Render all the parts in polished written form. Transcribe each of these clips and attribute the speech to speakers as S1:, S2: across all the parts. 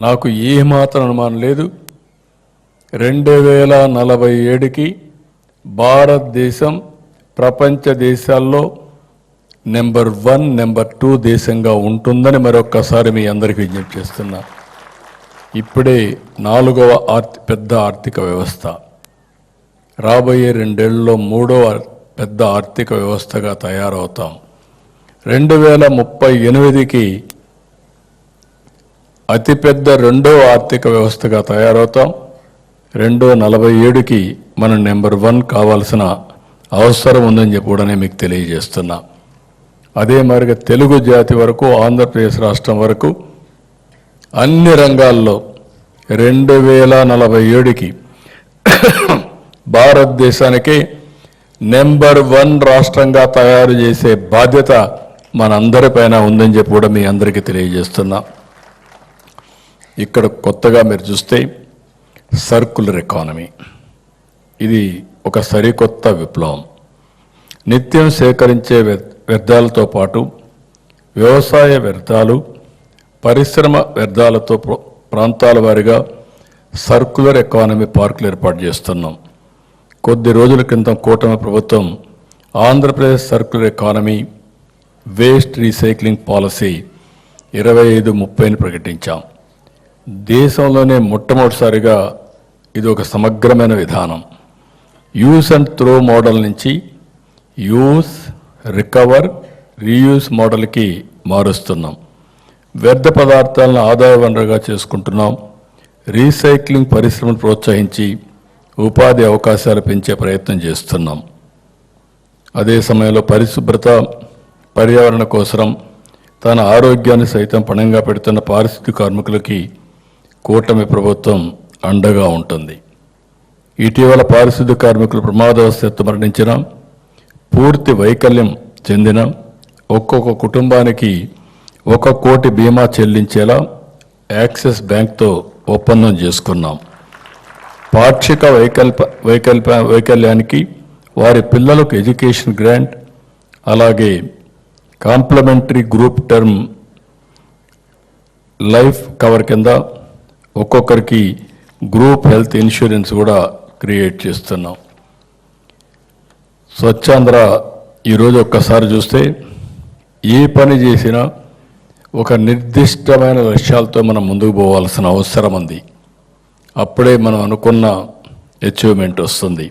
S1: నాకు ఏమాత్రం అనుమానం లేదు. 2047కి భారతదేశం ప్రపంచ దేశాల్లో నెంబర్ 1, నెంబర్ 2 దేశంగా ఉంటుందని మరొక్కసారి మీ అందరికీ విజ్ఞప్తి చేస్తున్నా. ఇప్పుడే 4వ పెద్ద ఆర్థిక వ్యవస్థ, రాబోయే 2 ఏళ్లలో 3వ పెద్ద ఆర్థిక వ్యవస్థగా తయారవుతాం. 2038కి అతిపెద్ద 2వ ఆర్థిక వ్యవస్థగా తయారవుతాం. 2047కి మనం నెంబర్ 1 కావాల్సిన అవసరం ఉందని చెప్పి కూడా నేను మీకు తెలియజేస్తున్నా. అదే మరిగా తెలుగు జాతి వరకు, ఆంధ్రప్రదేశ్ రాష్ట్రం వరకు అన్ని రంగాల్లో 2047కి భారతదేశానికి నెంబర్ 1 రాష్ట్రంగా తయారు చేసే బాధ్యత మనందరిపైన ఉందని చెప్పి కూడా మీ అందరికీ తెలియజేస్తున్నా. ఇక్కడ కొత్తగా మీరు చూస్తే సర్కులర్ ఎకానమీ, ఇది ఒక సరికొత్త విప్లవం. నిత్యం సేకరించే వ్యర్థాలతో పాటు వ్యవసాయ వ్యర్థాలు, పరిశ్రమ వ్యర్థాలతో ప్రాంతాల వారీగా సర్కులర్ ఎకానమీ పార్కులు ఏర్పాటు చేస్తున్నాం. కొద్ది రోజుల క్రితం కూటమి ప్రభుత్వం Andhra Pradesh circular economy waste recycling policy 25-30ని ప్రకటించాం. దేశంలోనే మొట్టమొదటిసారిగా ఇది ఒక సమగ్రమైన విధానం. యూస్ అండ్ త్రో మోడల్ నుంచి యూస్, రికవర్, రీయూస్ మోడల్కి మారుస్తున్నాం. వ్యర్థ పదార్థాలను ఆదాయ వనరుగా చేసుకుంటున్నాం. రీసైక్లింగ్ పరిశ్రమను ప్రోత్సహించి ఉపాధి అవకాశాలు పెంచే ప్రయత్నం చేస్తున్నాం. అదే సమయంలో పరిశుభ్రత, పర్యావరణ కోసం తన ఆరోగ్యాన్ని సైతం పణంగా పెడుతున్న పారిశుద్ధ్య కార్మికులకి కూటమి ప్రభుత్వం అండగా ఉంటుంది. ఇటీవల పారిశుద్ధ్య కార్మికులు ప్రమాదవశాత్తు మరణించిన, పూర్తి వైకల్యం చెందిన ఒక్కొక్క కుటుంబానికి 1 కోటి బీమా చెల్లించేలా యాక్సిస్ బ్యాంక్తో ఒప్పందం చేసుకున్నాం. పాక్షిక వైకల్యానికి వారి పిల్లలకు ఎడ్యుకేషన్ గ్రాంట్, అలాగే complimentary group term life cover కింద ఒక్కొక్కరికి గ్రూప్ హెల్త్ ఇన్సూరెన్స్ కూడా క్రియేట్ చేస్తున్నాం. స్వచ్ఛాంధ్ర ఈరోజు ఒక్కసారి చూస్తే ఏ పని చేసినా ఒక నిర్దిష్టమైన లక్ష్యాలతో మనం ముందుకు పోవాల్సిన అవసరం ఉంది. అప్పుడే మనం అనుకున్న అచీవ్మెంట్ వస్తుంది.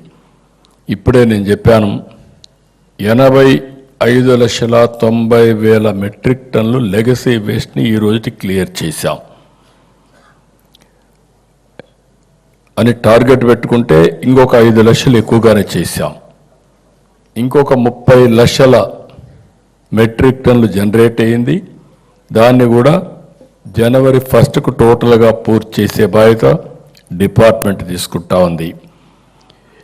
S1: ఇప్పుడే నేను చెప్పాను, 85,90,000 మెట్రిక్ టన్నులు లెగసీ వేస్ట్ని ఈ రోజుకి క్లియర్ చేశాం అని టార్గెట్ పెట్టుకుంటే ఇంకొక 5 లక్షలు ఎక్కువగానే చేశాం. ఇంకొక 30 లక్షల మెట్రిక్ టన్నులు జనరేట్ అయ్యింది. దాన్ని కూడా జనవరి 1కు టోటల్గా పూర్తి చేసే బాధ్యత డిపార్ట్మెంట్ తీసుకుంటా ఉంది.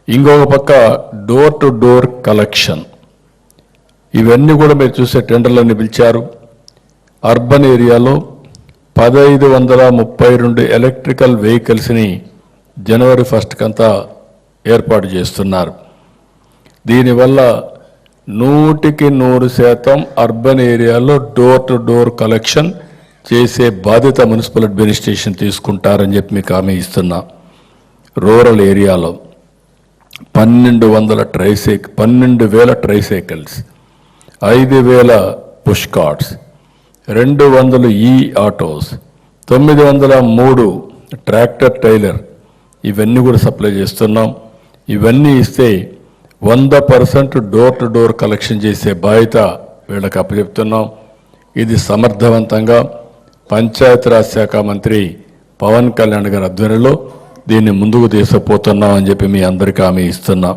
S1: ఇంకొక పక్క డోర్ టు డోర్ కలెక్షన్, ఇవన్నీ కూడా మీరు చూసే టెండర్లన్నీ పిలిచారు. అర్బన్ ఏరియాలో 1532 ఎలక్ట్రికల్ వెహికల్స్ని జనవరి 1కంతా ఏర్పాటు చేస్తున్నారు. దీనివల్ల 100% అర్బన్ ఏరియాలో డోర్ టు డోర్ కలెక్షన్ చేసే బాధ్యత మున్సిపల్ అడ్మినిస్ట్రేషన్ తీసుకుంటారని చెప్పి మీకు హామీ ఇస్తున్నా. రూరల్ ఏరియాలో 12,000 ట్రైసైకిల్స్, 5,000 పుష్ కార్ట్స్, 200 ఈ ఆటోస్, 903 ట్రాక్టర్ టైలర్, ఇవన్నీ కూడా సప్లై చేస్తున్నాం. ఇవన్నీ ఇస్తే 100% డోర్ టు డోర్ కలెక్షన్ చేసే బాధ్యత వీళ్ళకి అప్పచెప్తున్నాం. ఇది సమర్థవంతంగా పంచాయతీరాజ్ శాఖ మంత్రి పవన్ కళ్యాణ్ గారి ఆధ్వర్యంలో దీన్ని ముందుకు తీసుకుపోతున్నాం అని చెప్పి మీ అందరికీ హామీ ఇస్తున్నా.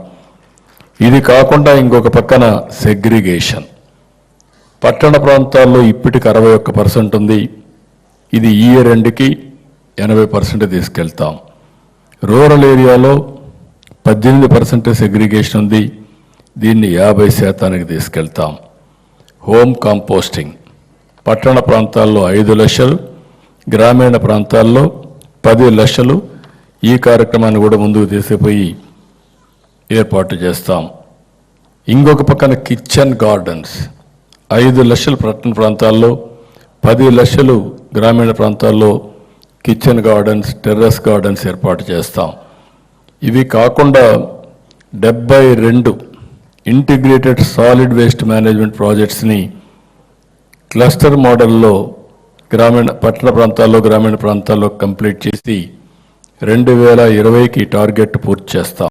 S1: ఇది కాకుండా ఇంకొక పక్కన సెగ్రిగేషన్, పట్టణ ప్రాంతాల్లో ఇప్పటికి 61% ఉంది. ఇది ఈ ఇయర్ ఎండ్కి 80% తీసుకెళ్తాం. రూరల్ ఏరియాలో 18% సెగ్రిగేషన్ ఉంది. దీన్ని 50% తీసుకెళ్తాం. హోమ్ కాంపోస్టింగ్ పట్టణ ప్రాంతాల్లో 5 లక్షలు, గ్రామీణ ప్రాంతాల్లో 10 లక్షలు. ఈ కార్యక్రమాన్ని కూడా ముందుకు తీసుకుపోయి ఏర్పాటు చేస్తాం. ఇంకొక పక్కన కిచెన్ గార్డెన్స్ 5 లక్షలు పట్టణ ప్రాంతాల్లో, 10 లక్షలు గ్రామీణ ప్రాంతాల్లో కిచెన్ గార్డెన్స్, టెర్రస్ గార్డెన్స్ ఏర్పాటు చేస్తాం. ఇవి కాకుండా 72 ఇంటిగ్రేటెడ్ సాలిడ్ వేస్ట్ మేనేజ్మెంట్ ప్రాజెక్ట్స్ని క్లస్టర్ మోడల్లో పట్టణ ప్రాంతాల్లో, గ్రామీణ ప్రాంతాల్లో కంప్లీట్ చేసి 2020కి టార్గెట్ పూర్తి చేస్తాం.